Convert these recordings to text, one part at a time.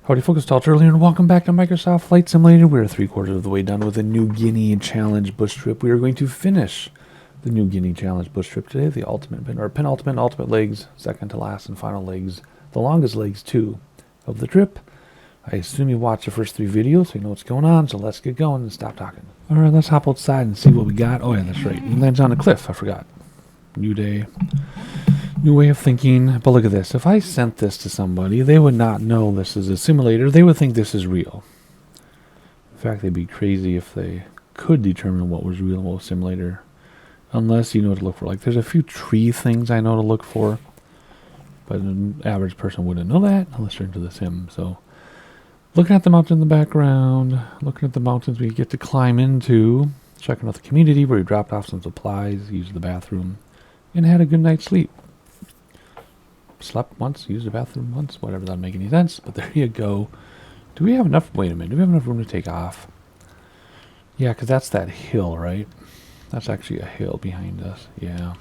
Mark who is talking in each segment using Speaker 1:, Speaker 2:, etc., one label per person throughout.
Speaker 1: Howdy folks, it's earlier and welcome back to Microsoft Flight Simulator. We're 3/4 of the way done with the New Guinea Challenge bush trip. We are going to finish the New Guinea Challenge bush trip today, the penultimate legs, second to last and final legs, the longest legs too of the trip. I assume you watched the first 3 videos so you know what's going on, so let's get going and stop talking. Alright, let's hop outside and see what we got. Oh yeah, that's right, he lands on a cliff, I forgot. New day. New way of thinking, but look at this. If I sent this to somebody, they would not know this is a simulator. They would think this is real. In fact, they'd be crazy if they could determine what was real and what was simulator. Unless you know what to look for. Like, there's a few tree things I know to look for, but an average person wouldn't know that unless they're into the sim. So, looking at the mountain in the background, looking at the mountains we get to climb into, checking out the community where we dropped off some supplies, used the bathroom, and had a good night's sleep. Slept once, used the bathroom once, whatever, that doesn't make any sense, but there you go. Do we have enough, wait a minute, do we have enough room to take off? Yeah, because that's that hill, right? That's actually a hill behind us, yeah.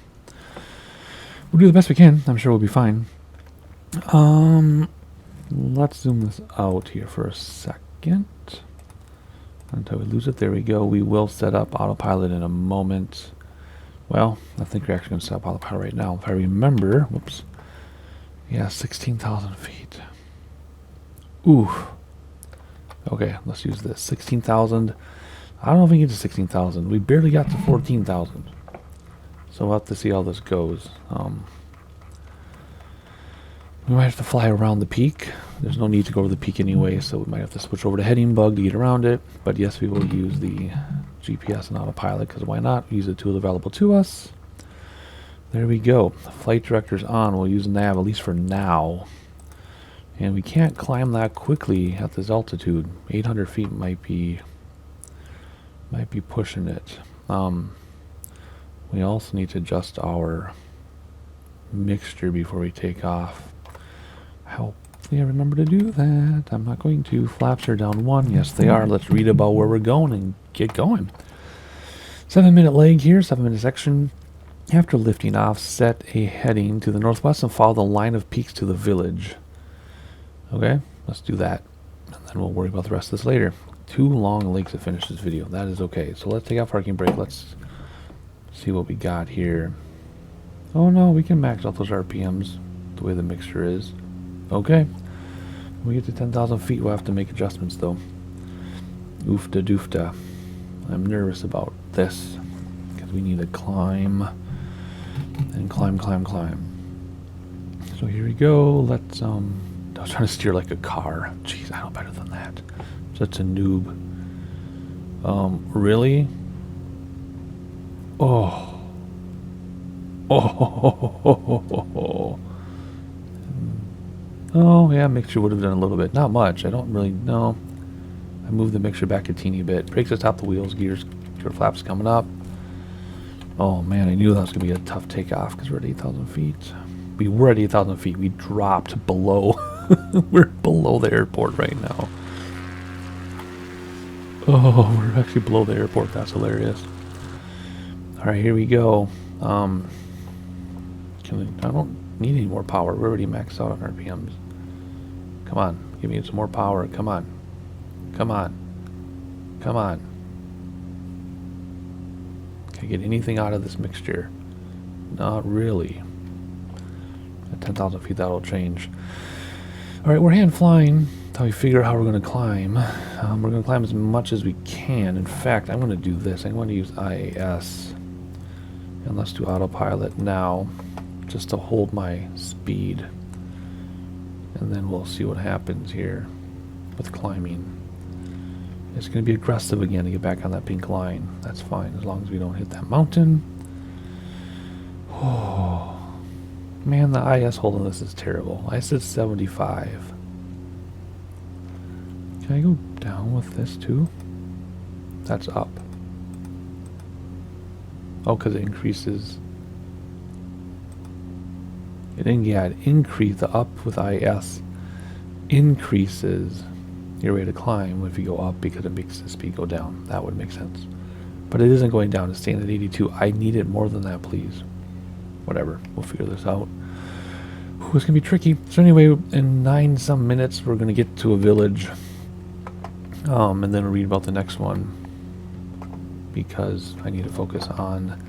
Speaker 1: We'll do the best we can, I'm sure we'll be fine. Let's zoom this out here for a second. Until we lose it, there we go. We will set up autopilot in a moment. Well, I think we're actually going to set up autopilot right now. If I remember, whoops. Yeah, 16,000 feet. Ooh. Okay, let's use this. 16,000. I don't know if we can get to 16,000. We barely got to 14,000. So we'll have to see how this goes. We might have to fly around the peak. There's no need to go over the peak anyway, so we might have to switch over to heading bug to get around it. But yes, we will use the GPS and autopilot, because why not? Use the tool available to us. There we go. The flight director's on. We'll use nav, at least for now. And we can't climb that quickly at this altitude. 800 feet might be pushing it. We also need to adjust our mixture before we take off. Hopefully I remember to do that. I'm not going to. Flaps are down 1. Yes, they are. Let's read about where we're going and get going. 7-minute leg here, 7-minute section. After lifting off, set a heading to the northwest and follow the line of peaks to the village. Okay, let's do that. And then we'll worry about the rest of this later. 2 long legs to finish this video. That is okay. So let's take out parking brake. Let's see what we got here. Oh no, we can max out those RPMs the way the mixture is. Okay. When we get to 10,000 feet, we'll have to make adjustments though. Oofta doofta. I'm nervous about this because we need to climb. And climb. So here we go. Let's I was trying to steer like a car. Jeez, I know better than that. Such a noob. Really? Oh. Oh yeah, mixture would have done a little bit. Not much. I don't really know. I moved the mixture back a teeny bit. Brakes at top the wheels, gear flaps coming up. Oh man, I knew that was going to be a tough takeoff because we're at 8,000 feet. We were at 8,000 feet. We dropped below. We're below the airport right now. Oh, we're actually below the airport. That's hilarious. Alright, here we go. I don't need any more power. We're already maxed out on RPMs. Come on, give me some more power. Come on. Come on. Can I get anything out of this mixture? Not really. At 10,000 feet, that'll change. Alright, we're hand flying. That's how we figure out how we're going to climb. We're going to climb as much as we can. In fact, I'm going to do this. I'm going to use IAS. And let's do autopilot now, just to hold my speed. And then we'll see what happens here with climbing. It's going to be aggressive again to get back on that pink line. That's fine, as long as we don't hit that mountain. Oh, man, the IS hold on this is terrible. I said 75. Can I go down with this too? That's up. Oh, because it increases. It increase the up with IS increases your rate of climb if you go up because it makes the speed go down. That would make sense. But it isn't going down. It's staying at 82. I need it more than that, please. Whatever. We'll figure this out. it's gonna be tricky. So anyway, in 9 some minutes, we're gonna get to a village, and then read about the next one, because I need to focus on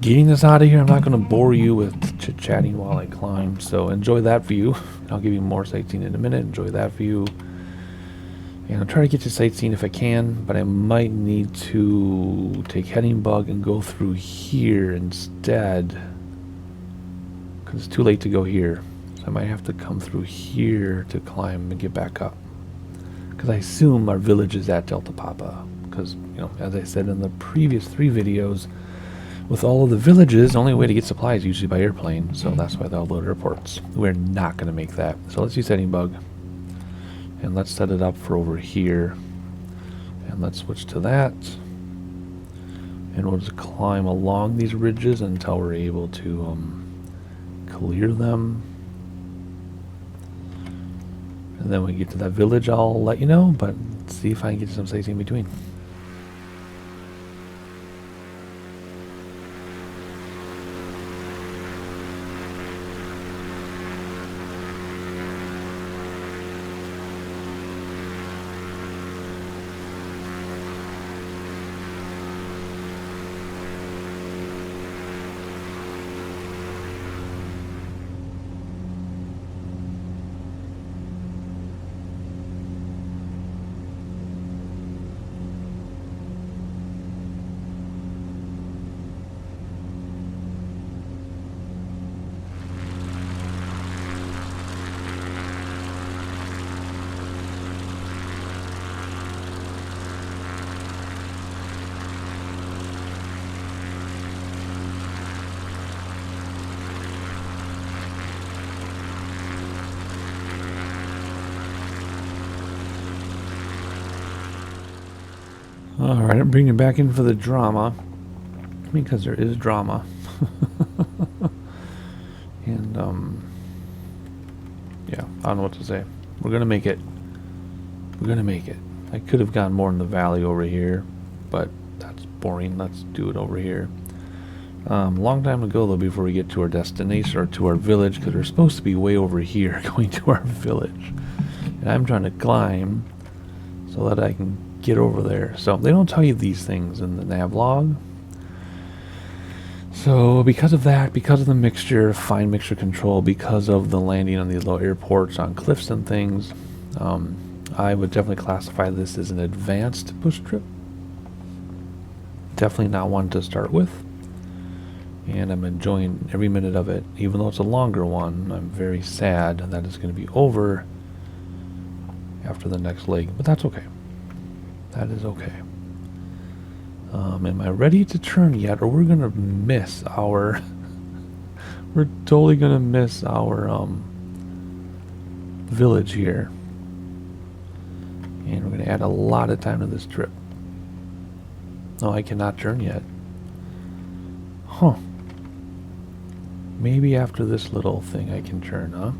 Speaker 1: getting this out of here. I'm not gonna bore you with chit-chatting while I climb, so enjoy that view. I'll give you more sightseeing in a minute. Enjoy that view. And I'll try to get you sightseeing if I can, but I might need to take heading bug and go through here instead, because it's too late to go here. So I might have to come through here to climb and get back up, because I assume our village is at Delta Papa, because, you know, as I said in the previous 3 videos, with all of the villages, the only way to get supplies is usually by airplane, so that's why they'll load airports. We're not going to make that. So let's use heading bug. And let's set it up for over here. And let's switch to that. And we'll just climb along these ridges until we're able to clear them. And then when we get to that village, I'll let you know, but see if I can get some sightseeing in between. Alright, I'm bringing it back in for the drama, because there is drama. And, yeah, I don't know what to say. We're gonna make it. We're gonna make it. I could have gone more in the valley over here, but that's boring. Let's do it over here. Long time to go, though, before we get to our destination, or to our village, because we're supposed to be way over here going to our village. And I'm trying to climb so that I can get over there. So they don't tell you these things in the nav log. So because of that, because of the mixture, fine mixture control, because of the landing on these low airports on cliffs and things, I would definitely classify this as an advanced bush trip. Definitely not one to start with. And I'm enjoying every minute of it. Even though it's a longer one, I'm very sad that it's going to be over after the next leg, but that's okay. That is okay. Am I ready to turn yet, or we're gonna miss our we're totally gonna miss our village here, and we're gonna add a lot of time to this trip. No, I cannot turn yet. Huh. Maybe after this little thing I can turn, huh?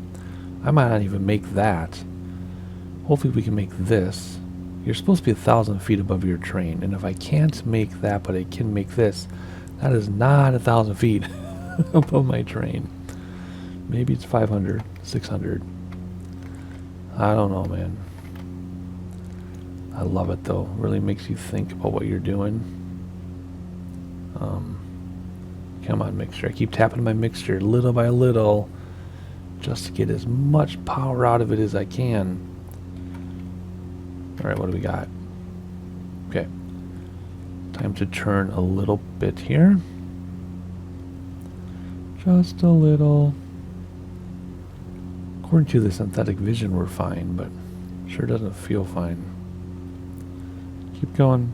Speaker 1: I might not even make that. Hopefully we can make this. You're supposed to be 1,000 feet above your train, and if I can't make that, but I can make this, that is not 1,000 feet above my train. Maybe it's 500, 600. I don't know, man. I love it, though. It really makes you think about what you're doing. Come on, mixture. I keep tapping my mixture little by little just to get as much power out of it as I can. Alright, what do we got? Okay. Time to turn a little bit here. Just a little. According to the synthetic vision, we're fine, but sure doesn't feel fine. Keep going.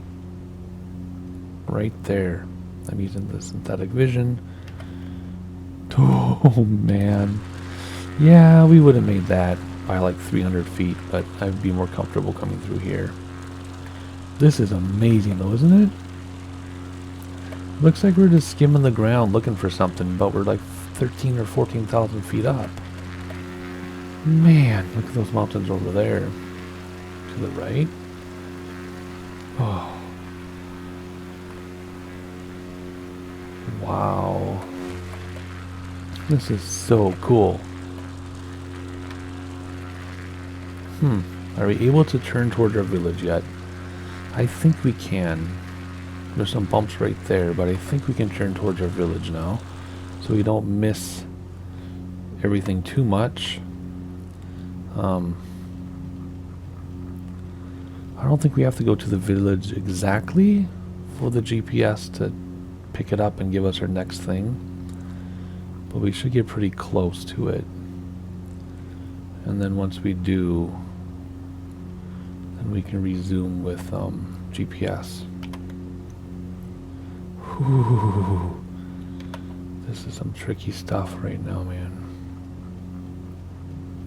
Speaker 1: Right there. I'm using the synthetic vision. Oh, man. Yeah, we would have made that by like 300 feet, but I'd be more comfortable coming through here. This is amazing, though, isn't it? Looks like we're just skimming the ground looking for something, but we're like 13 or 14,000 feet up. Man, look at those mountains over there. To the right. Oh. Wow. This is so cool. Are we able to turn towards our village yet? I think we can. There's some bumps right there, but I think we can turn towards our village now, so we don't miss everything too much. I don't think we have to go to the village exactly for the GPS to pick it up and give us our next thing, but we should get pretty close to it. And then once we do, then we can resume with GPS. Whew. This is some tricky stuff right now, man.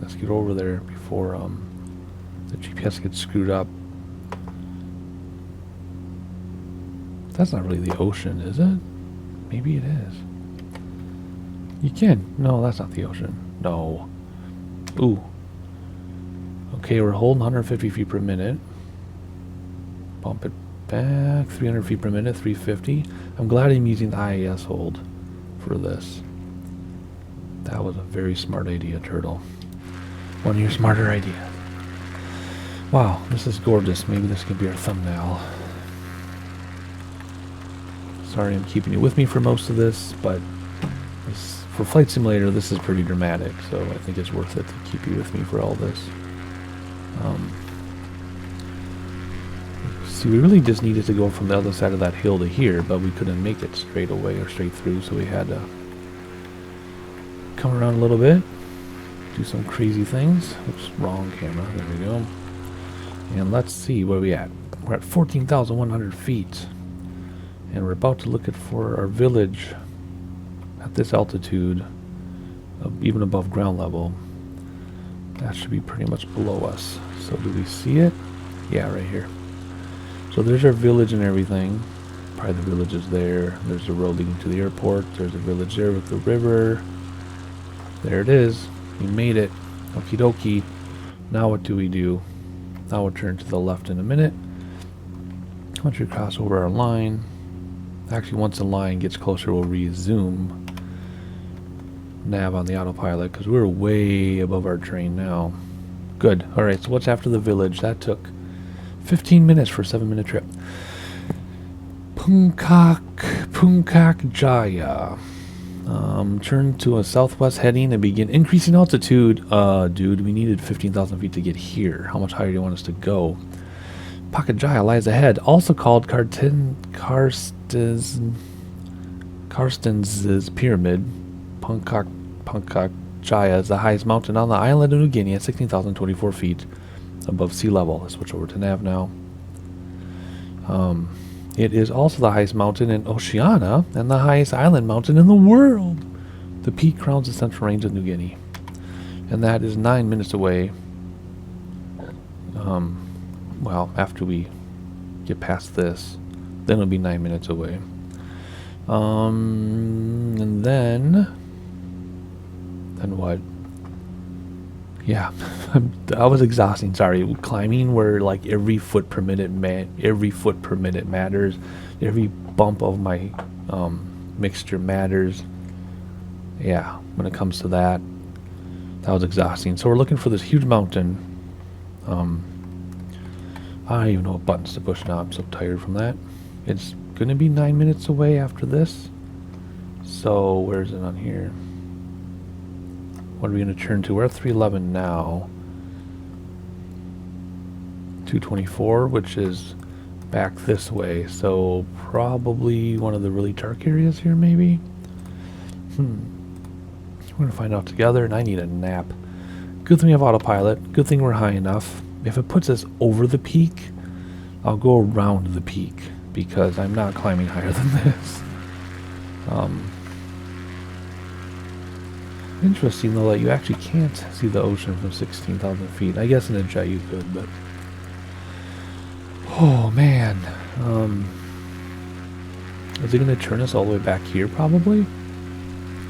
Speaker 1: Let's get over there before the GPS gets screwed up. That's not really the ocean, is it? Maybe it is. You can. No, that's not the ocean. No. Ooh. Okay, we're holding 150 feet per minute. Bump it back. 300 feet per minute, 350. I'm glad I'm using the IAS hold for this. That was a very smart idea, Turtle. One of your smarter ideas. Wow, this is gorgeous. Maybe this could be our thumbnail. Sorry I'm keeping you with me for most of this, but for Flight Simulator, this is pretty dramatic, so I think it's worth it to keep you with me for all this. See, we really just needed to go from the other side of that hill to here, but we couldn't make it straight away or straight through, so we had to come around a little bit, do some crazy things. Oops, wrong camera. There we go. And let's see where we at. We're at 14,100 feet. And we're about to look at for our village at this altitude, even above ground level. That should be pretty much below us. So do we see it? Yeah, right here. So there's our village and everything. Probably the village is there. There's the road leading to the airport. There's a village there with the river. There it is. We made it. Okie dokie. Now what do we do? Now we'll turn to the left in a minute. Once we cross over our line, actually once the line gets closer, we'll resume nav on the autopilot because we're way above our terrain now. Good. Alright, so what's after the village? That took 15 minutes for a 7-minute trip. Puncak Jaya. Turn to a southwest heading and begin increasing altitude. Dude, we needed 15,000 feet to get here. How much higher do you want us to go? Puncak Jaya lies ahead, also called Karsten's Pyramid. Puncak Jaya is the highest mountain on the island of New Guinea at 16,024 feet above sea level. Let's switch over to nav now. It is also the highest mountain in Oceania and the highest island mountain in the world. The peak crowns the central range of New Guinea, and that is 9 minutes away. Well, after we get past this, then it'll be 9 minutes away. And then what? Yeah, that was exhausting. Sorry, climbing where like every foot per minute matters. Every bump of my mixture matters. Yeah, when it comes to that, that was exhausting. So we're looking for this huge mountain. I don't even know what buttons to push now. I'm so tired from that. It's gonna be 9 minutes away after this. So where's it on here? What are we going to turn to? We're at 311 now. 224, which is back this way. So probably one of the really dark areas here, maybe? We're going to find out together, and I need a nap. Good thing we have autopilot. Good thing we're high enough. If it puts us over the peak, I'll go around the peak, because I'm not climbing higher than this. Interesting though that you actually can't see the ocean from 16,000 feet. I guess in a jet you could, but oh man, is it going to turn us all the way back here? Probably.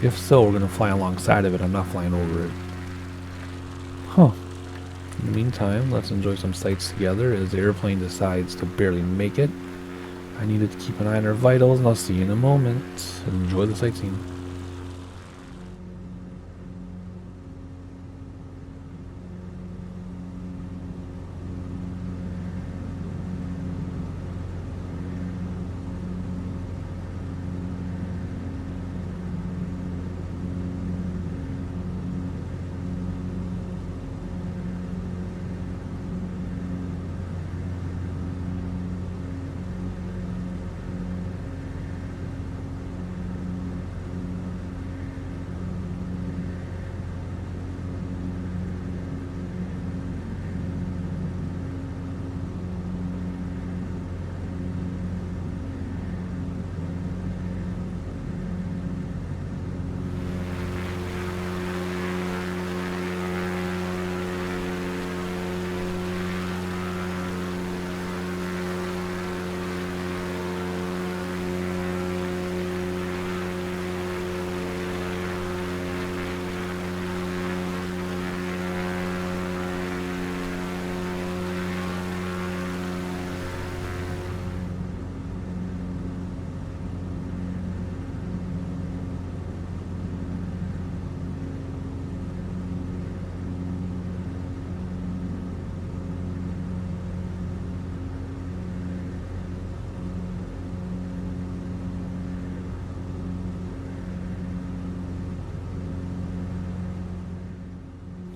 Speaker 1: If so, we're going to fly alongside of it. I'm not flying over it. Huh. In the meantime, let's enjoy some sights together as the airplane decides to barely make it. I needed to keep an eye on our vitals, and I'll see you in a moment. Enjoy the sightseeing.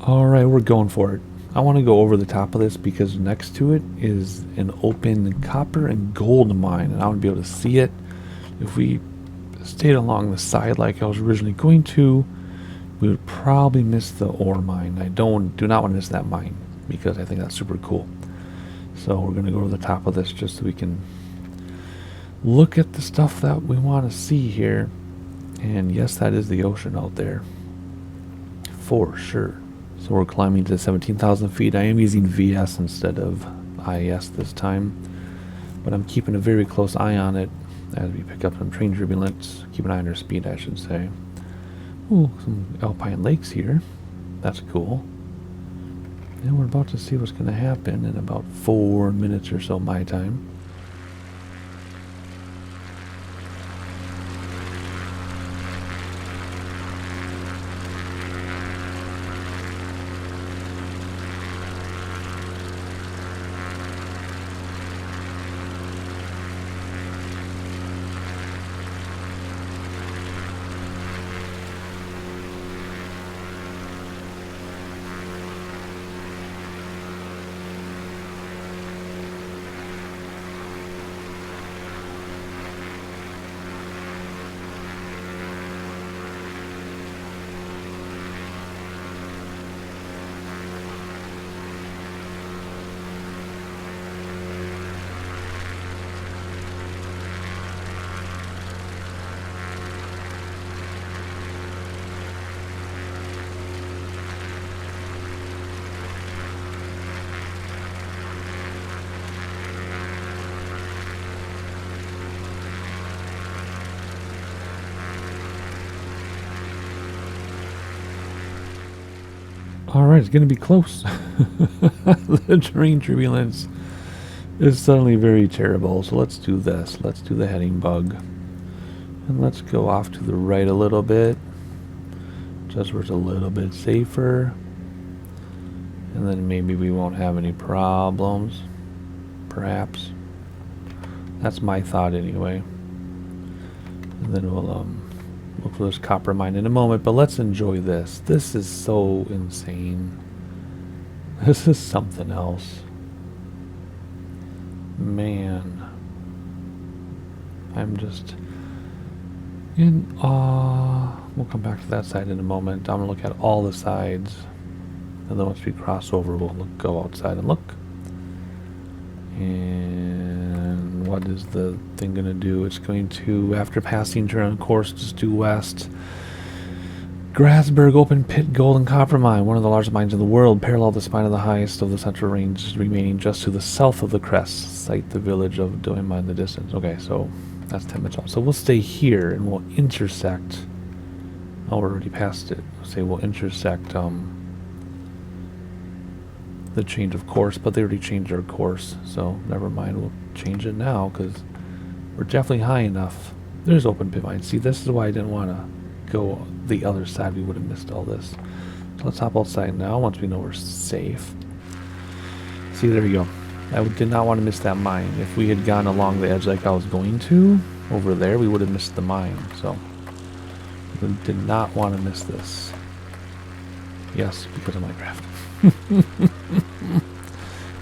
Speaker 1: Alright, we're going for it. I want to go over the top of this because next to it is an open copper and gold mine, and I want to be able to see it. If we stayed along the side like I was originally going to, we would probably miss the ore mine. I do not want to miss that mine because I think that's super cool. So we're going to go to the top of this just so we can look at the stuff that we want to see here. And yes, that is the ocean out there for sure. So we're climbing to 17,000 feet. I am using VS instead of IS this time, but I'm keeping a very close eye on it as we pick up some train turbulence. Keep an eye on our speed, I should say. Ooh, some alpine lakes here. That's cool. And we're about to see what's going to happen in about 4 minutes or so my time. Alright, it's going to be close. The terrain turbulence is suddenly very terrible. So let's do this. Let's do the heading bug. And let's go off to the right a little bit. Just where it's a little bit safer. And then maybe we won't have any problems. Perhaps. That's my thought anyway. And then we'll look for this copper mine in a moment, but let's enjoy this. This is so insane. This is something else. Man. I'm just in awe. We'll come back to that side in a moment. I'm going to look at all the sides. And then once we cross over, we'll go outside and look. And what is the thing going to do? It's going to, after passing turn course, just due west. Grasberg open pit gold and copper mine, one of the largest mines in the world, parallel the spine of the highest of the central range, remaining just to the south of the crest. Sight the village of Doima in the distance. Okay, so that's 10 minutes off. So we'll stay here and we'll intersect. Oh, we're already past it. Say we'll intersect the change of course, but they already changed our course, so never mind. We'll change it now because we're definitely high enough. There's open pit mine. See, this is why I didn't want to go the other side. We would have missed all this. So let's hop outside now once we know we're safe. See, there you go. I did not want to miss that mine. If we had gone along the edge like I was going to over there, we would have missed the mine. So we did not want to miss this. Yes, because of Minecraft.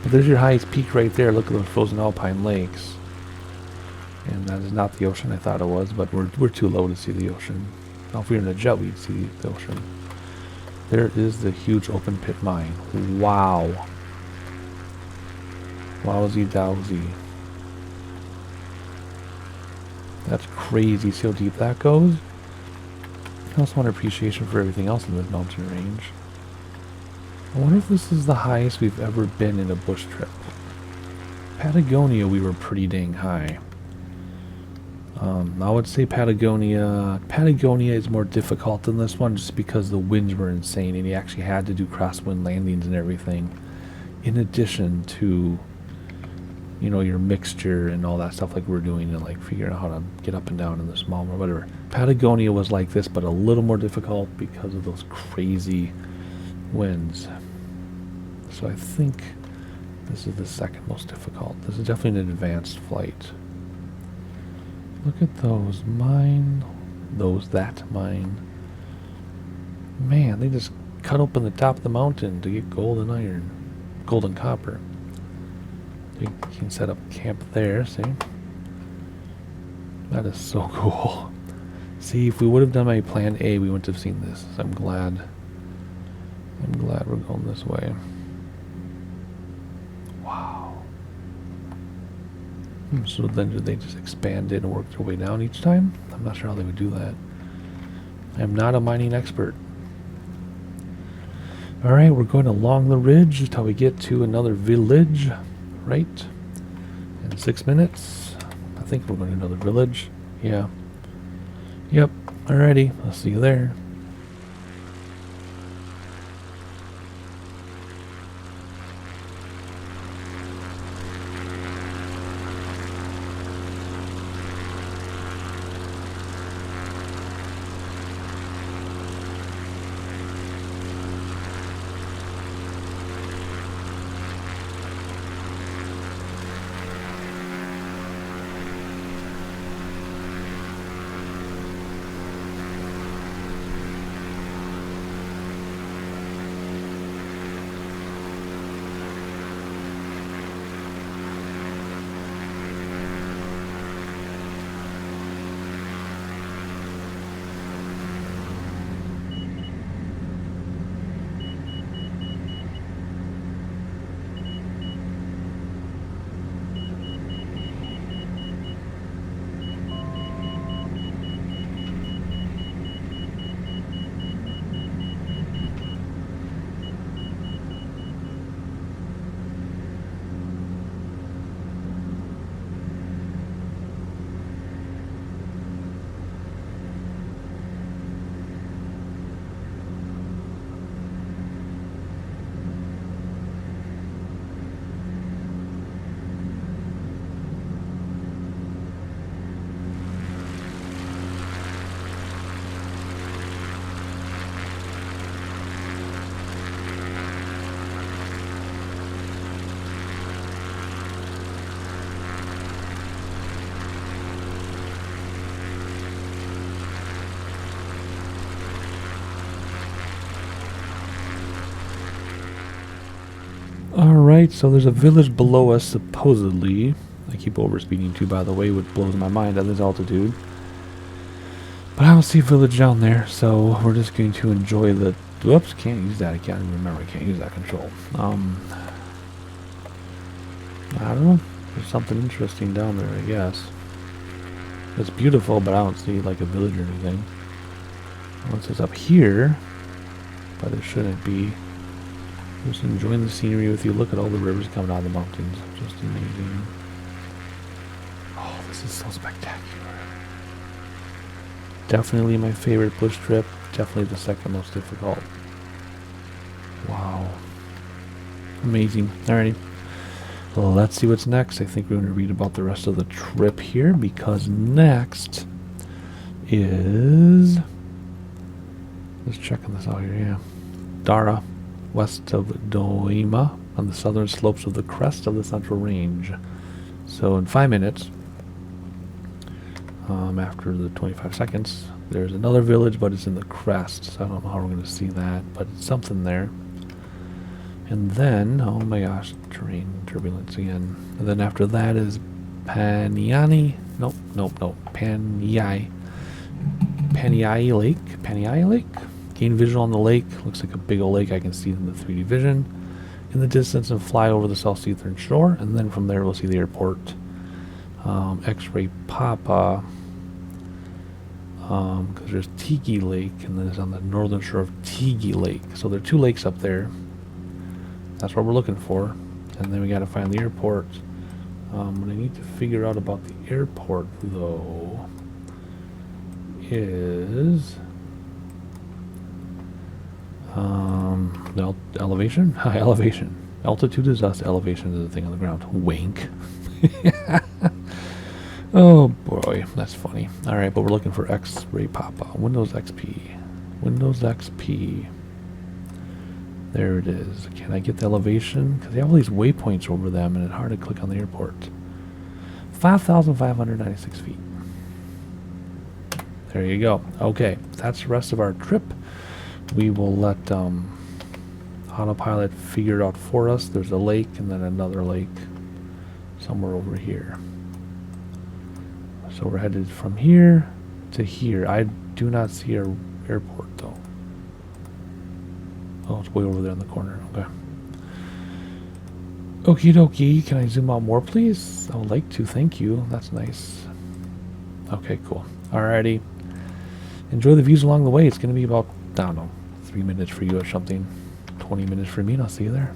Speaker 1: But there's your highest peak right there. Look at those frozen alpine lakes. And that is not the ocean I thought it was, but we're too low to see the ocean. Now if we were in a jet, we'd see the ocean. There is the huge open pit mine. Wow. Wowzy dowsy. That's crazy. See how deep that goes? I also want appreciation for everything else in this mountain range. I wonder if this is the highest we've ever been in a bush trip. Patagonia, we were pretty dang high. I would say Patagonia is more difficult than this one just because the winds were insane and you actually had to do crosswind landings and everything in addition to, you know, your mixture and all that stuff like we're doing and like figuring out how to get up and down in the small or whatever. Patagonia was like this, but a little more difficult because of those crazy winds. So I think this is the second most difficult. This is definitely an advanced flight. Look at those mine. That mine. Man, they just cut open the top of the mountain to get gold and iron. Gold and copper. You can set up camp there, see? That is so cool. See, if we would have done my plan A, we wouldn't have seen this. So I'm glad we're going this way. Wow. So then did they just expand it and work their way down each time? I'm not sure how they would do that. I'm not a mining expert. Alright, we're going along the ridge until we get to another village, right? In 6 minutes. I think we're going to another village. Yeah. Yep. Alrighty. I'll see you there. Alright, so there's a village below us, supposedly. I keep overspeeding too, by the way, which blows my mind at this altitude. But I don't see a village down there, so we're just going to enjoy the... Whoops, can't use that. I can't even remember. I can't use that control. I don't know. There's something interesting down there, I guess. It's beautiful, but I don't see, like, a village or anything. Once it's up here, but it shouldn't be. Just enjoying the scenery with you. Look at all the rivers coming out of the mountains. Just amazing. Oh, this is so spectacular. Definitely my favorite bush trip. Definitely the second most difficult. Wow. Amazing. Alrighty. Well, let's see what's next. I think we're going to read about the rest of the trip here, because next is... Let's check on this out here, yeah. Dara, west of Doima, on the southern slopes of the crest of the Central Range. So in 5 minutes, after the 25 seconds, there's another village, but it's in the crest, so I don't know how we're going to see that, but it's something there. And then, oh my gosh, terrain turbulence again. And then after that is Paniai Lake. Gain visual on the lake. Looks like a big old lake I can see in the 3D vision in the distance and fly over the south eastern shore. And then from there we'll see the airport. X-ray Papa. Because there's Tiki Lake, and then it's on the northern shore of Tiki Lake. So there are 2 lakes up there. That's what we're looking for. And then we got to find the airport. What I need to figure out about the airport, though, is the elevation. High elevation. Altitude is us. Elevation is the thing on the ground. Wink. Oh boy, that's funny. All right, but we're looking for X-Ray Papa. Windows XP. Windows XP. There it is. Can I get the elevation? Because they have all these waypoints over them, and it's hard to click on the airport. 5,596 feet. There you go. Okay, that's the rest of our trip. We will let Autopilot figured out for us. There's a lake and then another lake somewhere over here. So we're headed from here to here. I do not see our airport though. Oh, it's way over there in the corner. Okay. Okie dokie. Can I zoom out more, please? I would like to. Thank you. That's nice. Okay, cool. Alrighty. Enjoy the views along the way. It's going to be about, I don't know, 3 minutes for you or something. 20 minutes for me, and I'll see you there.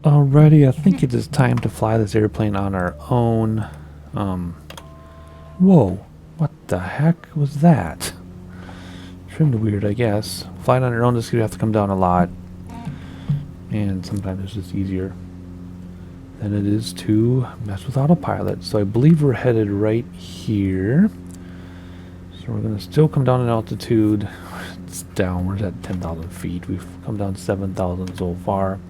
Speaker 1: Alrighty, I think it is time to fly this airplane on our own. Whoa, what the heck was that? Trimmed weird, I guess. Flying on your own, this could have to come down a lot. And sometimes it's just easier than it is to mess with autopilot. So I believe we're headed right here. So we're going to still come down in altitude. It's down, we're at 10,000 feet. We've come down 7,000 so far.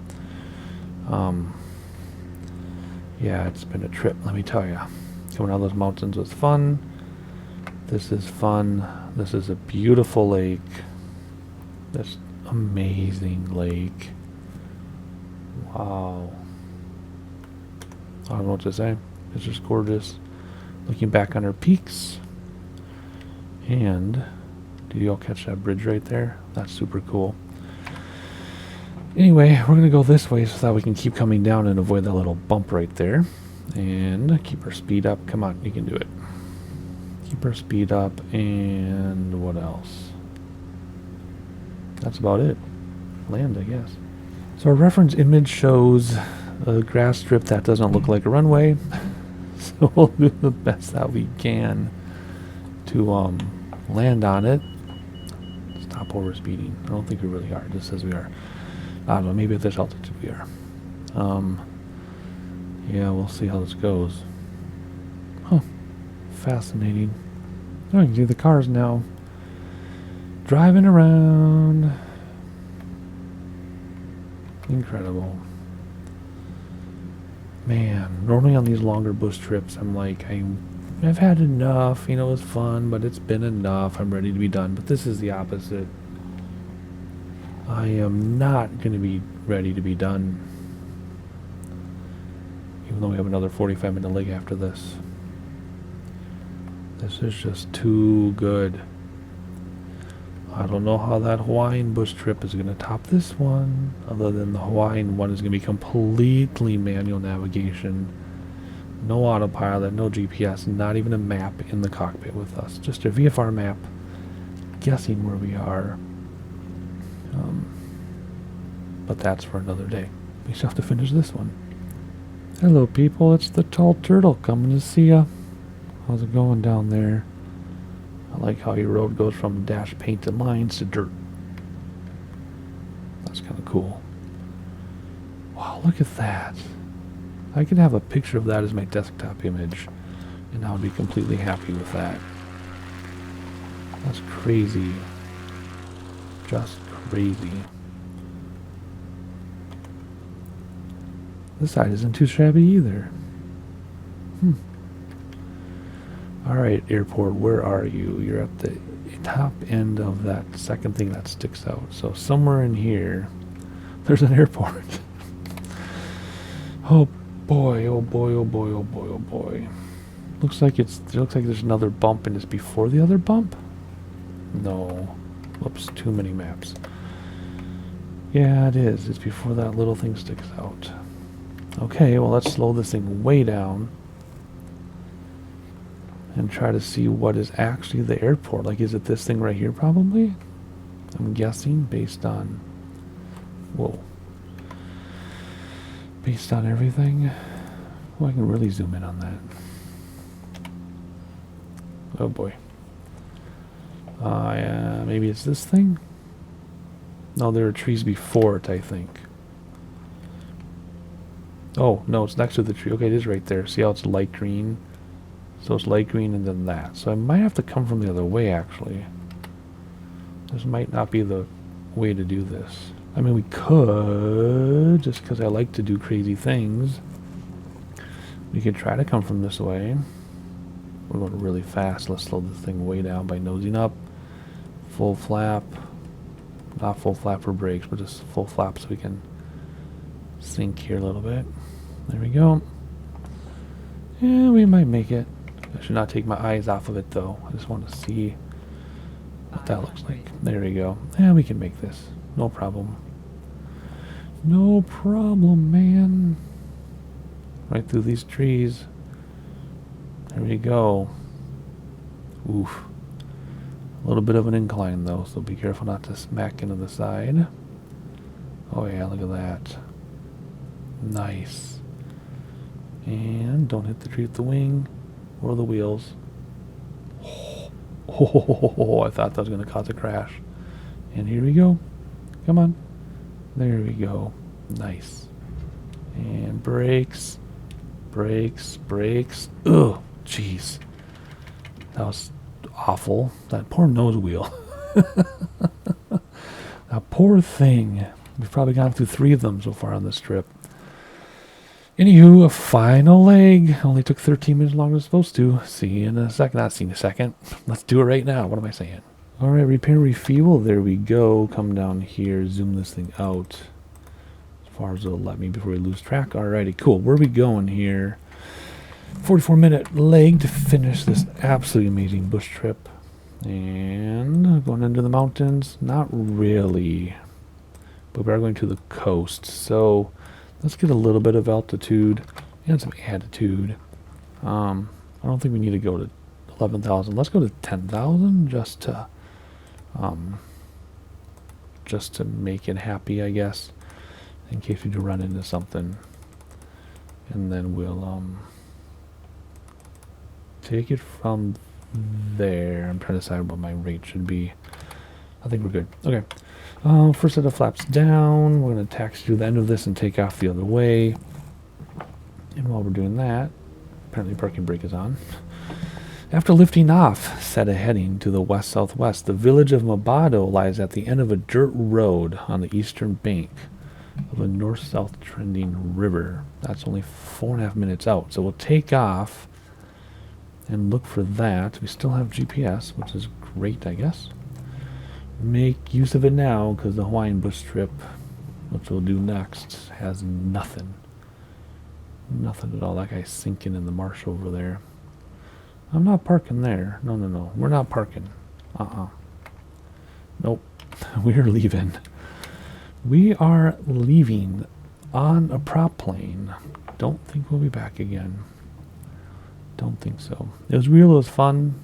Speaker 1: Yeah, it's been a trip, let me tell you. Coming out of those mountains was fun. This is fun. This is a beautiful lake. This amazing lake. Wow. I don't know what to say. It's just gorgeous. Looking back on our peaks. And did you all catch that bridge right there? That's super cool. Anyway, we're going to go this way so that we can keep coming down and avoid that little bump right there. And keep our speed up. Come on, you can do it. Keep our speed up. And what else? That's about it. Land, I guess. So our reference image shows a grass strip that doesn't look like a runway. So we'll do the best that we can to land on it. Stop over speeding. I don't think we really are. It just says we are. I don't know, maybe at this altitude we are. Yeah, we'll see how this goes. Huh. Fascinating. Oh, you can see the cars now. Driving around. Incredible. Man, normally on these longer bush trips, I'm like, I've had enough. You know, it was fun, but it's been enough. I'm ready to be done. But this is the opposite. I am not going to be ready to be done. Even though we have another 45-minute leg after this. This is just too good. I don't know how that Hawaiian bush trip is going to top this one. Other than the Hawaiian one is going to be completely manual navigation. No autopilot, no GPS, not even a map in the cockpit with us. Just a VFR map, guessing where we are. But that's for another day. We still have to finish this one. Hello people, it's the tall turtle coming to see ya. How's it going down there? I like how your road goes from dash painted lines to dirt. That's kind of cool. Wow, look at that. I could have a picture of that as my desktop image, and I would be completely happy with that. That's crazy. Just crazy. This side isn't too shabby either. Alright, airport, where are you? You're at the top end of that second thing that sticks out. So somewhere in here, there's an airport. Oh boy, oh boy, oh boy, oh boy, oh boy. Looks like there's another bump, and it's before the other bump? No. Whoops, too many maps. Yeah, it is. It's before that little thing sticks out. Okay, well, let's slow this thing way down and try to see what is actually the airport. Like, is it this thing right here, probably? I'm guessing, based on... Whoa. Based on everything. Well, I can really zoom in on that. Oh, boy. Maybe it's this thing? No, there are trees before it, I think. Oh, no, it's next to the tree. Okay, it is right there. See how it's light green? So it's light green and then that. So I might have to come from the other way, actually. This might not be the way to do this. I mean, we could, just because I like to do crazy things. We could try to come from this way. We're going really fast. Let's slow this thing way down by nosing up. Full flap. Not full flap for brakes, but just full flap so we can sink here a little bit. There we go. Yeah, we might make it. I should not take my eyes off of it, though. I just want to see what that looks like. There we go. Yeah, we can make this. No problem. No problem, man. Right through these trees. There we go. Oof. A little bit of an incline, though, so be careful not to smack into the side. Oh, yeah, look at that. Nice. And don't hit the tree with the wing or the wheels. Oh, I thought that was going to cause a crash. And here we go. Come on. There we go. Nice. And brakes. Brakes. Brakes. Ugh. Jeez. That was awful. That poor nose wheel. That poor thing. We've probably gone through 3 of them so far on this trip. Anywho, a final leg. Only took 13 minutes longer than it's supposed to. See you in a second. Not see you in a second. Let's do it right now. What am I saying? Alright, repair, refuel. There we go. Come down here. Zoom this thing out as far as it'll let me before we lose track. Alrighty, cool. Where are we going here? 44-minute leg to finish this absolutely amazing bush trip. And going into the mountains? Not really. But we are going to the coast. So let's get a little bit of altitude and some attitude. I don't think we need to go to 11,000. Let's go to 10,000 just to make it happy, I guess, in case we do run into something. And then we'll take it from there. I'm trying to decide what my rate should be. I think we're good. Okay. First set of flaps down. We're going to taxi to the end of this and take off the other way. And while we're doing that, apparently parking brake is on. After lifting off, set a heading to the west-southwest. The village of Mabado lies at the end of a dirt road on the eastern bank. of a north-south trending river. That's only 4.5 minutes out. So we'll take off and look for that. We still have GPS, which is great, I guess. Make use of it now, because the Hawaiian bush trip, which we'll do next, has nothing. Nothing at all. That guy's sinking in the marsh over there. I'm not parking there. No, no, no. We're not parking. Nope. We're leaving. We are leaving on a prop plane. Don't think we'll be back again. Don't think so. It was real. It was fun.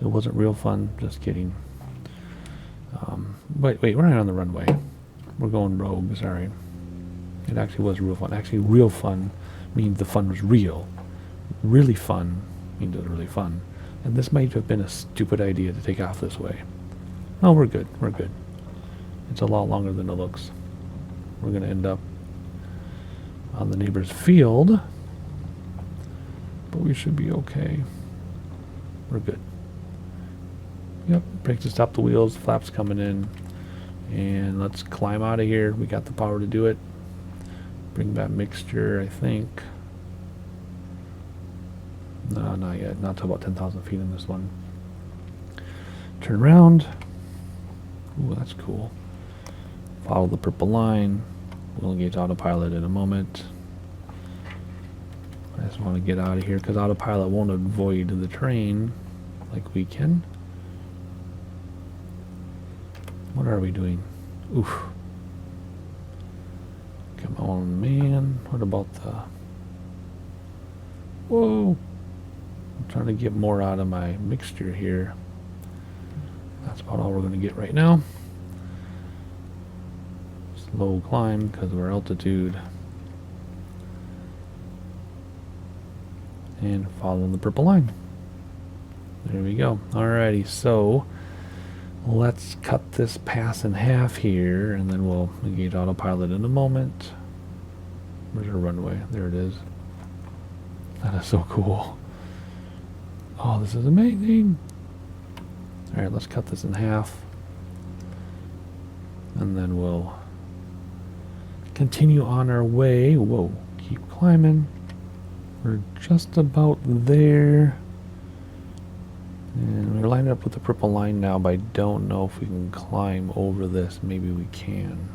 Speaker 1: It wasn't real fun. Just kidding. Wait, we're not on the runway. We're going rogue, sorry. It actually was real fun. Actually, real fun means the fun was real. Really fun means it was really fun. And this might have been a stupid idea to take off this way. No, we're good. We're good. It's a lot longer than it looks. We're going to end up on the neighbor's field. But we should be okay. We're good. Yep, brakes to stop the wheels, flaps coming in. And let's climb out of here. We got the power to do it. Bring back mixture, I think. No, not yet. Not till about 10,000 feet in this one. Turn around. Ooh, that's cool. Follow the purple line. We'll engage autopilot in a moment. I just want to get out of here because autopilot won't avoid the train like we can. What are we doing? Oof. Come on, man. What about the... Whoa. I'm trying to get more out of my mixture here. That's about all we're going to get right now. Slow climb because of our altitude. And follow the purple line. There we go. Alrighty, so let's cut this pass in half here, and then we'll engage autopilot in a moment. Where's our runway? There it is. That is so cool. Oh, this is amazing. Alright, let's cut this in half. And then we'll continue on our way. Whoa, keep climbing. We're just about there. And we're lined up with the purple line now, but I don't know if we can climb over this. Maybe we can.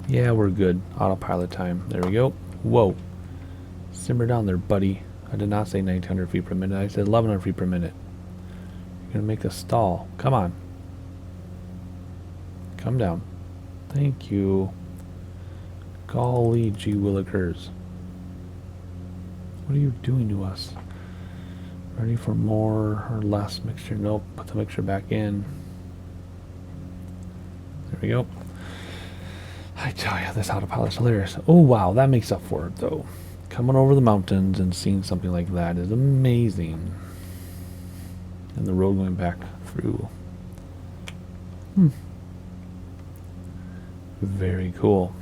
Speaker 1: Yeah, we're good. Autopilot time. There we go. Whoa. Simmer down there, buddy. I did not say 1,900 feet per minute. I said 1,100 feet per minute. You're going to make a stall. Come on. Come down. Thank you. Golly gee willikers. What are you doing to us? Ready for more or less mixture? Nope. Put the mixture back in. There we go. I tell you, this autopilot's hilarious. Oh, wow. That makes up for it, though. Coming over the mountains and seeing something like that is amazing. And the road going back through. Very cool.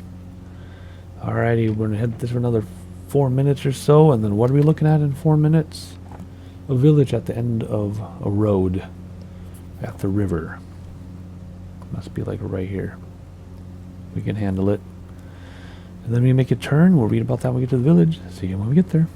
Speaker 1: Alrighty, we're going to head this for another 4 minutes or so, and then what are we looking at in 4 minutes? A village at the end of a road at the river. Must be like right here. We can handle it. And then we make a turn. We'll read about that when we get to the village. See you when we get there.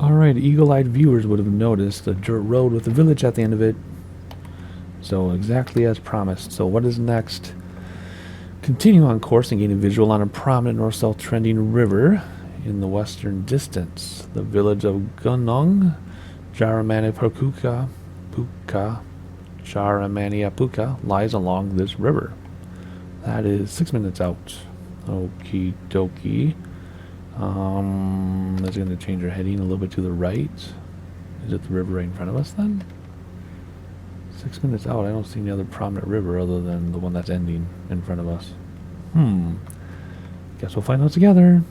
Speaker 1: Alright, eagle-eyed viewers would have noticed a dirt road with a village at the end of it. So exactly as promised. So what is next? Continue on course and gain a visual on a prominent north-south trending river in the western distance. The village of Gunung, Jaramane Puka, Charamaniapuka lies along this river. That is 6 minutes out. Okie dokie. Is it going to change our heading a little bit to the right? Is it the river right in front of us then? 6 minutes out, I don't see any other prominent river other than the one that's ending in front of us. Guess we'll find out together.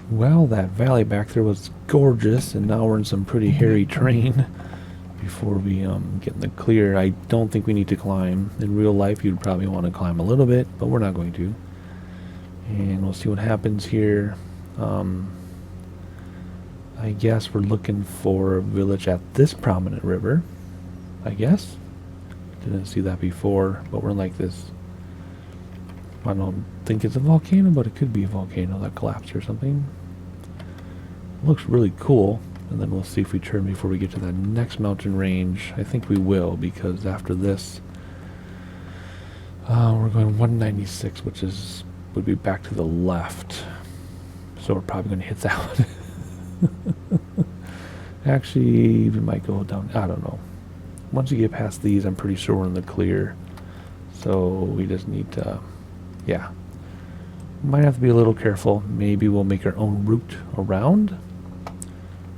Speaker 1: Well, that valley back there was gorgeous, and now we're in some pretty hairy terrain. Before we get in the clear, I don't think we need to climb. In real life, you'd probably want to climb a little bit, but we're not going to. And we'll see what happens here. I guess we're looking for a village at this prominent river. I guess. Didn't see that before, but we're like this. I don't think it's a volcano, but it could be a volcano that collapsed or something. Looks really cool. And then we'll see if we turn before we get to that next mountain range. I think we will, because after this, we're going 196, which would be back to the left. So we're probably going to hit that one. Actually, we might go down. I don't know. Once you get past these, I'm pretty sure we're in the clear. So we just need to, yeah. Might have to be a little careful. Maybe we'll make our own route around.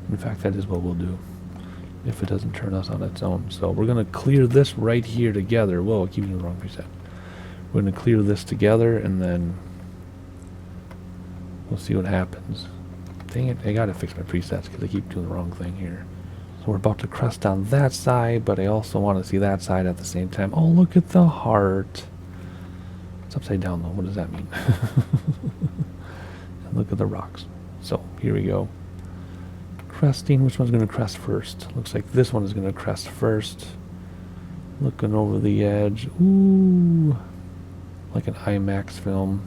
Speaker 1: In fact, that is what we'll do, if it doesn't turn us on its own. So we're going to clear this right here together. Whoa, I keep using the wrong preset. We're going to clear this together, and then we'll see what happens. Dang it, I got to fix my presets because I keep doing the wrong thing here. So we're about to crest on that side, but I also want to see that side at the same time. Oh, look at the heart. It's upside down, though. What does that mean? And look at the rocks. So here we go. Cresting, which one's going to crest first? Looks like this one is going to crest first. Looking over the edge. Ooh. Like an IMAX film.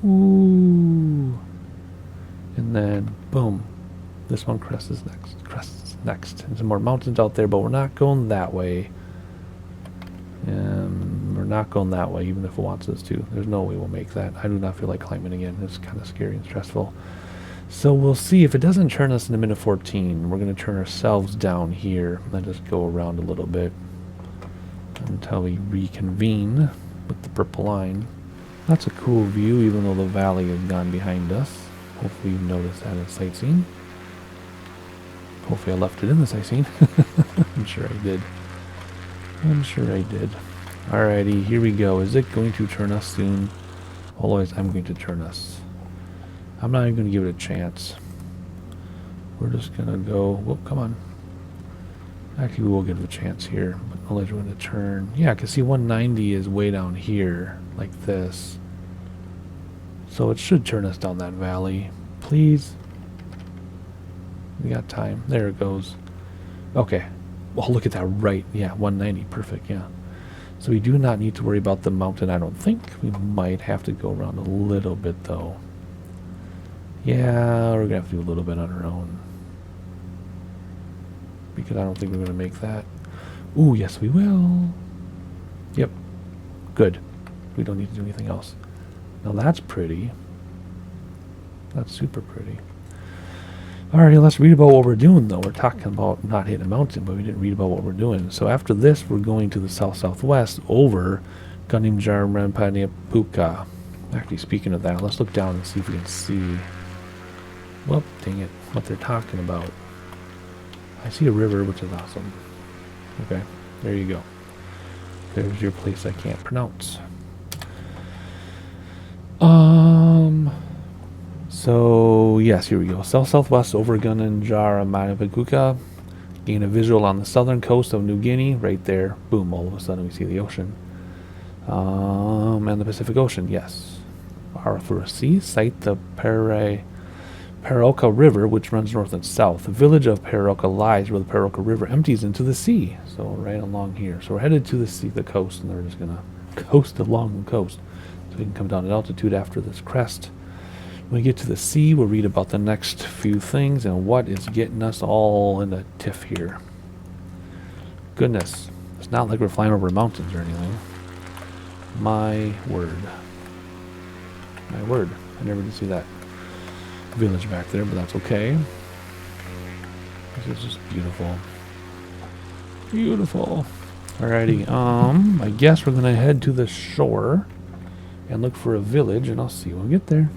Speaker 1: Ooh. And then, boom. This one crests next. Crests next. And some more mountains out there, but we're not going that way. We're not going that way, even if it wants us to. There's no way we'll make that. I do not feel like climbing again. It's kind of scary and stressful. So we'll see. If it doesn't turn us in a minute 14, we're going to turn ourselves down here and just go around a little bit until we reconvene with the purple line. That's a cool view, even though the valley is gone behind us. Hopefully you noticed that in sightseeing. Hopefully I left it in the sightseeing. I'm sure I did. I'm sure I did. Alrighty, here we go. Is it going to turn us soon? Otherwise, I'm going to turn us. I'm not even going to give it a chance. We're just going to go... Whoop, come on. Actually, we will give it a chance here. But otherwise, we're going to turn... Yeah, because see, 190 is way down here, like this. So it should turn us down that valley. Please. We got time. There it goes. Okay. Well, look at that right. Yeah, 190. Perfect, yeah. So we do not need to worry about the mountain, I don't think. We might have to go around a little bit, though. Yeah, we're going to have to do a little bit on our own. Because I don't think we're going to make that. Ooh, yes, we will. Yep. Good. We don't need to do anything else. Now that's pretty. That's super pretty. Alrighty, let's read about what we're doing though. We're talking about not hitting a mountain, but we didn't read about what we're doing. So after this, we're going to the south-southwest over Puka. Actually, speaking of that, let's look down and see if we can see. Well, dang it, what they're talking about. I see a river, which is awesome. Okay, there you go. There's your place I can't pronounce. So yes, here we go. South-southwest over Puncak. Gain a visual on the southern coast of New Guinea. Right there, boom! All of a sudden, we see the ocean. And the Pacific Ocean. Yes. For a sea, sight the Paroka River, which runs north and south. The village of Paroka lies where the Paroka River empties into the sea. So right along here. So we're headed to the sea, the coast, and we're just gonna coast along the coast. So we can come down at altitude after this crest. When we get to the sea, we'll read about the next few things and what is getting us all in a tiff here. Goodness, it's not like we're flying over mountains or anything. My word. My word. I never did see that village back there, but that's okay. This is just beautiful. Beautiful. Alrighty, I guess we're gonna head to the shore and look for a village, and I'll see when we get there.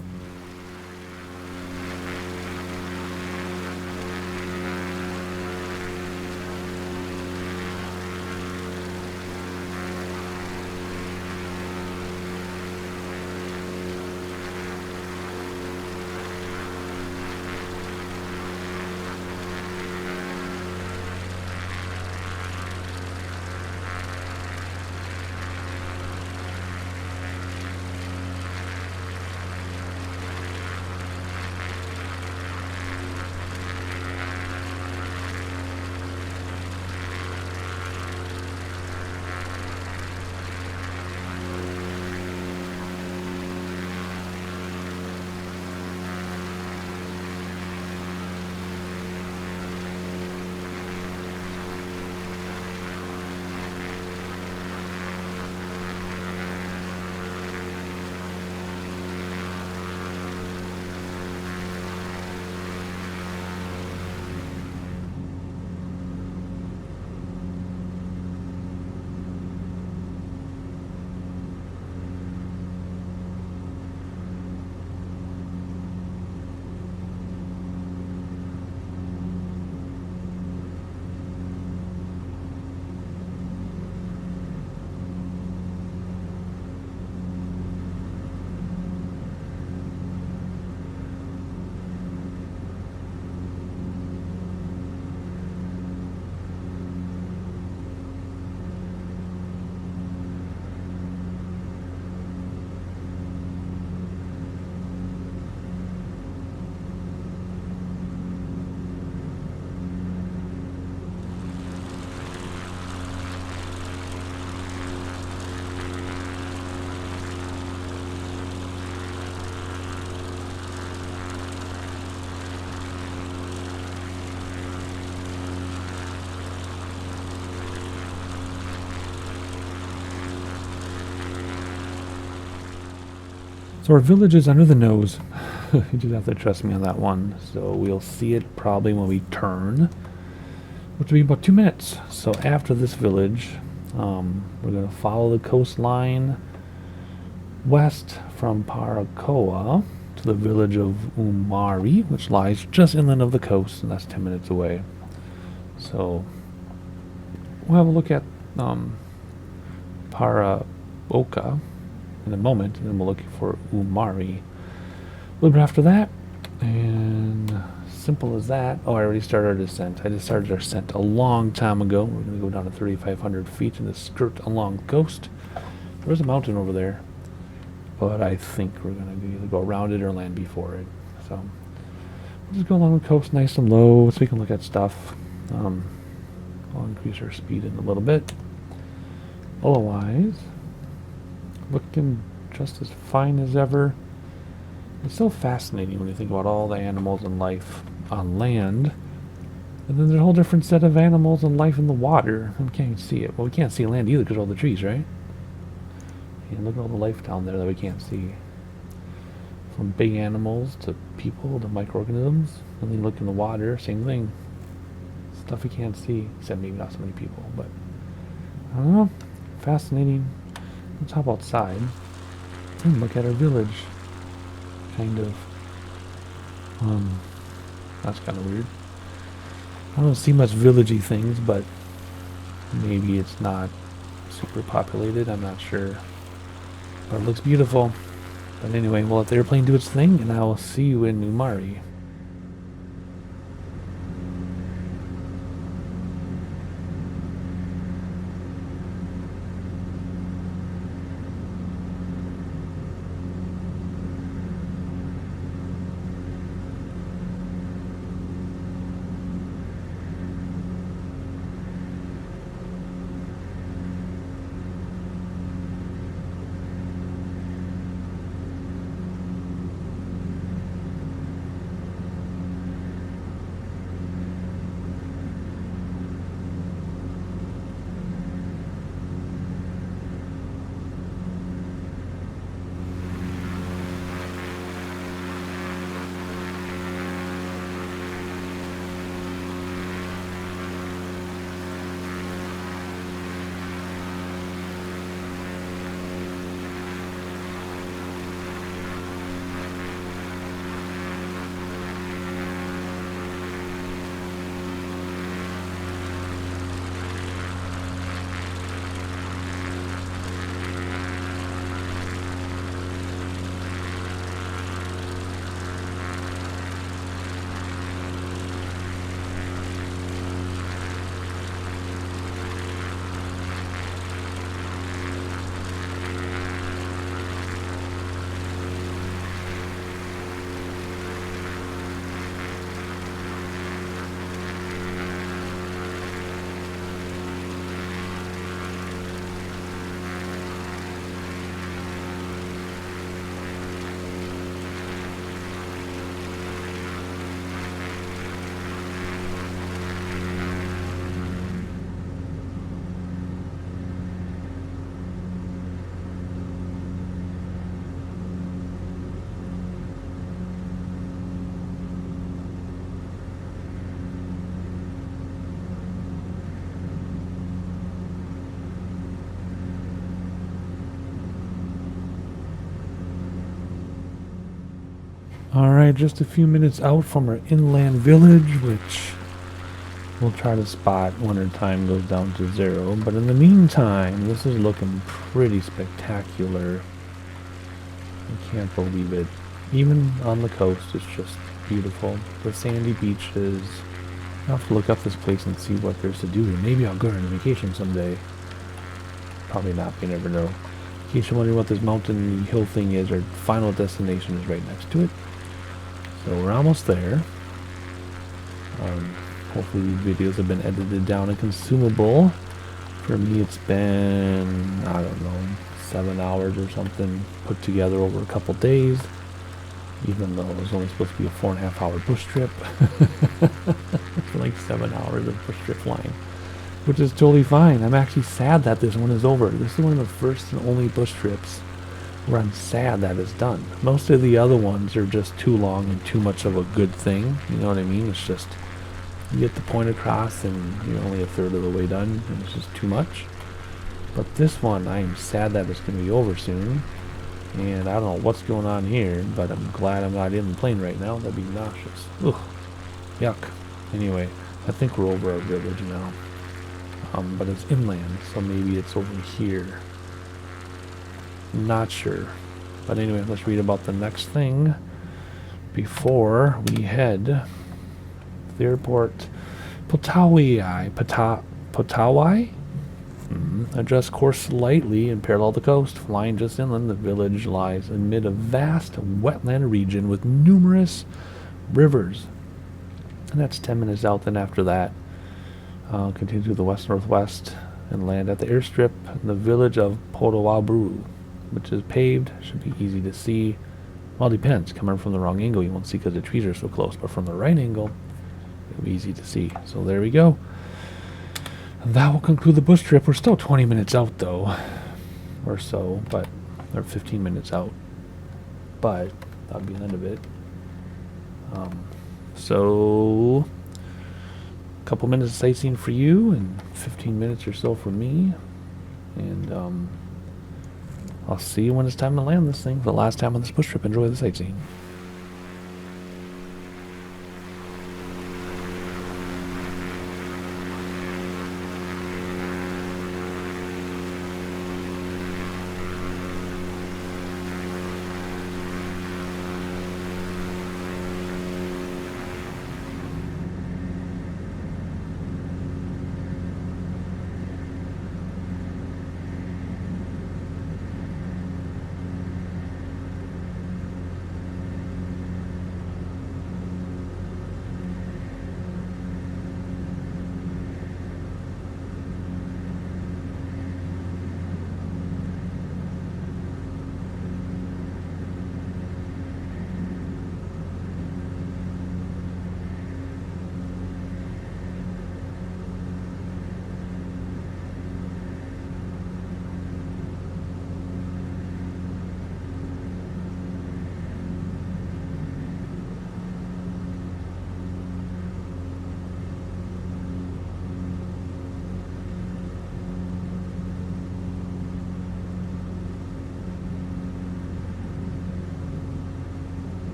Speaker 1: So our village is under the nose. You just have to trust me on that one. So we'll see it probably when we turn, which will be about 2 minutes. So after this village, we're going to follow the coastline west from Paracoa to the village of Umari, which lies just inland of the coast, and that's 10 minutes away. So we'll have a look at Paracoa in a moment, and then we'll look for Umari a little bit after that. And simple as that. Oh, I already started our descent. I just started our descent a long time ago. We're going to go down to 3,500 feet and just skirt along the coast. There's a mountain over there, but I think we're going to either go around it or land before it. So we'll just go along the coast nice and low so we can look at stuff. I'll increase our speed in a little bit. Otherwise, looking just as fine as ever. It's so fascinating when you think about all the animals and life on land, and then there's a whole different set of animals and life in the water. We can't even see it. Well, we can't see land either because of all the trees, right? And look at all the life down there that we can't see. From big animals to people to microorganisms. And then look in the water, same thing. Stuff we can't see, except maybe not so many people, but I don't know. Fascinating. Let's hop outside and look at our village. Kind of. That's kind of weird. I don't see much villagey things, but maybe it's not super populated. I'm not sure. But it looks beautiful. But anyway, we'll let the airplane do its thing, and I'll see you in Numari. Alright, just a few minutes out from our inland village, which we'll try to spot when our time goes down to 0. But in the meantime, this is looking pretty spectacular. I can't believe it. Even on the coast, it's just beautiful. The sandy beaches. I'll have to look up this place and see what there's to do here. Maybe I'll go on a vacation someday. Probably not, you never know. In case you're wondering what this mountain hill thing is, our final destination is right next to it. So we're almost there. Hopefully these videos have been edited down and consumable. For me it's been, I don't know, 7 hours or something put together over a couple days. Even though it was only supposed to be a 4.5 hour bush trip. For like 7 hours of bush trip flying. Which is totally fine. I'm actually sad that this one is over. This is one of the first and only bush trips where I'm sad that it's done. Most of the other ones are just too long and too much of a good thing. You know what I mean? It's just, you get the point across and you're only a third of the way done, and it's just too much. But this one, I'm sad that it's going to be over soon. And I don't know what's going on here, but I'm glad I'm not in the plane right now. That'd be nauseous. Ugh. Yuck. Anyway, I think we're over our village now. But it's inland, so maybe it's over here. Not sure. But anyway, let's read about the next thing before we head to the airport. Potawai. Potawai? Adjust course slightly and parallel the coast. Flying just inland, the village lies amid a vast wetland region with numerous rivers. And that's 10 minutes out. Then after that, continue to the west-northwest and land at the airstrip in the village of Potawaburu, which is paved. Should be easy to see. Well, it depends. Coming from the wrong angle, you won't see because the trees are so close. But from the right angle, it'll be easy to see. So there we go. And that will conclude the bush trip. We're still 20 minutes out, though, or so. But or 15 minutes out, but that would be the end of it. So a couple minutes of sightseeing for you and 15 minutes or so for me, and I'll see you when it's time to land this thing for the last time on this bush trip. Enjoy the sightseeing.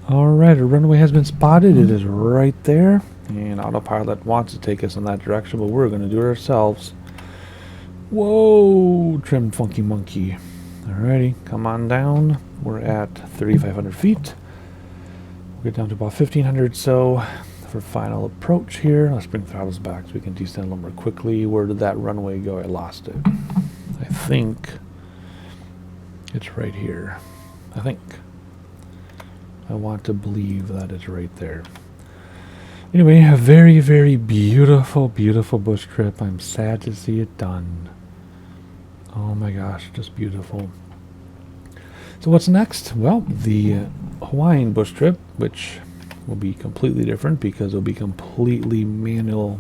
Speaker 1: Alright, a runway has been spotted. It is right there. And autopilot wants to take us in that direction, but we're going to do it ourselves. Whoa, trim funky monkey. Alrighty, come on down. We're at 3,500 feet. We'll get down to about 1,500 so for final approach here. Let's bring throttles back so we can descend a little more quickly. Where did that runway go? I lost it. I think it's right here. I think. I want to believe that it's right there. Anyway, a very, very beautiful, beautiful bush trip. I'm sad to see it done. Oh my gosh, just beautiful. So what's next? Well, the Hawaiian bush trip, which will be completely different because it'll be completely manual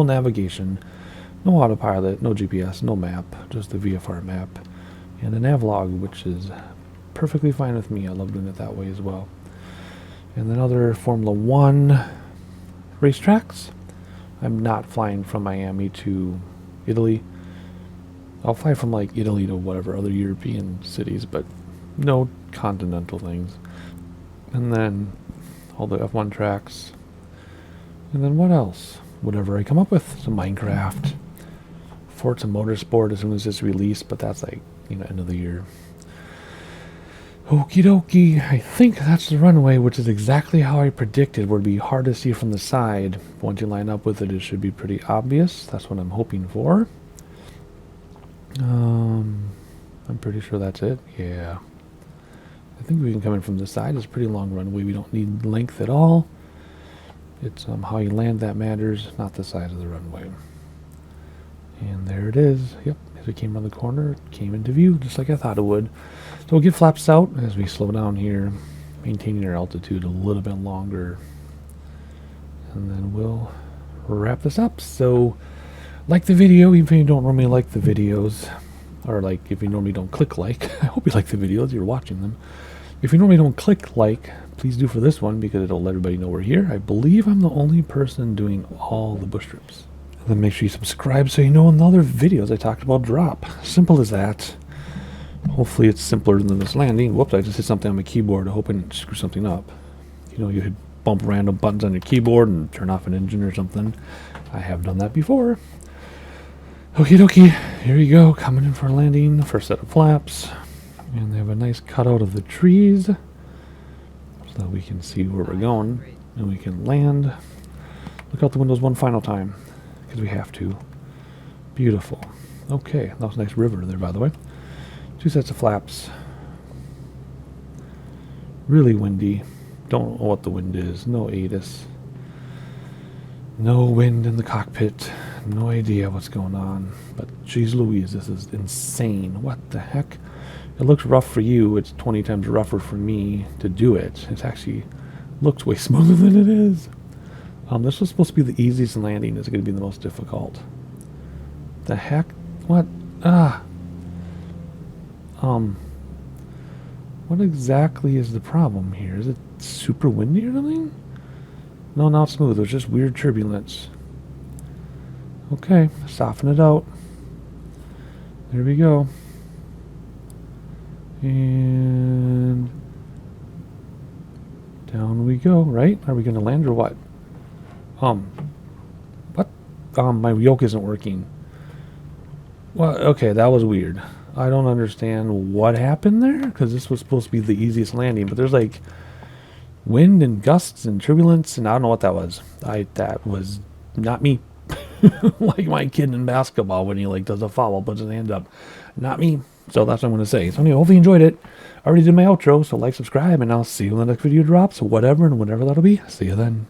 Speaker 1: navigation. No autopilot, no GPS, no map, just the VFR map. And a navlog, which is perfectly fine with me. I love doing it that way as well. And then other Formula 1 racetracks. I'm not flying from Miami to Italy. I'll fly from like Italy to whatever other European cities, but no continental things. And then all the F1 tracks. And then what else? Whatever I come up with. Some Minecraft. Forza Motorsport as soon as it's released, but that's like, end of the year. Okie dokie, I think that's the runway, which is exactly how I predicted would be hard to see from the side. Once you line up with it, it should be pretty obvious. That's what I'm hoping for. I'm pretty sure that's it. Yeah. I think we can come in from the side. It's a pretty long runway. We don't need length at all. It's how you land that matters, not the size of the runway. And there it is. Yep, as we came around the corner, it came into view, just like I thought it would. So we'll get flaps out as we slow down here, maintaining our altitude a little bit longer. And then we'll wrap this up. So, like the video, even if you don't normally like the videos, or like if you normally don't click like, I hope you like the videos, you're watching them. If you normally don't click like, please do for this one because it'll let everybody know we're here. I believe I'm the only person doing all the bush trips. And then make sure you subscribe so you know when the other videos I talked about drop. Simple as that. Hopefully it's simpler than this landing. Whoops, I just hit something on my keyboard. I hope I didn't screw something up. You hit bump random buttons on your keyboard and turn off an engine or something. I have done that before. Okie dokie, here you go, coming in for a landing. First set of flaps. And they have a nice cutout of the trees so that we can see where we're going. And we can land. Look out the windows one final time. Because we have to. Beautiful. Okay, that was a nice river there, by the way. 2 sets of flaps. Really windy. Don't know what the wind is. No ATIS. No wind in the cockpit. no idea what's going on. But geez Louise, this is insane. What the heck? It looks rough for you. It's 20 times rougher for me to do it. It actually looks way smoother than it is. This was supposed to be the easiest landing. It's going to be the most difficult. The heck? What? What exactly is the problem here? Is it super windy or something? No, not smooth. There's just weird turbulence. Okay, soften it out. There we go. And down we go, right? Are we going to land or what? What? My yoke isn't working. Well, okay, that was weird. I don't understand what happened there, because this was supposed to be the easiest landing, but there's like wind and gusts and turbulence, and I don't know what that was. That was not me. Like my kid in basketball when he like does a foul, puts his hand up. Not me. So that's what I'm going to say. So anyway, hopefully you enjoyed it. I already did my outro, so like, subscribe, and I'll see you when the next video drops, whatever and whenever that'll be. See you then.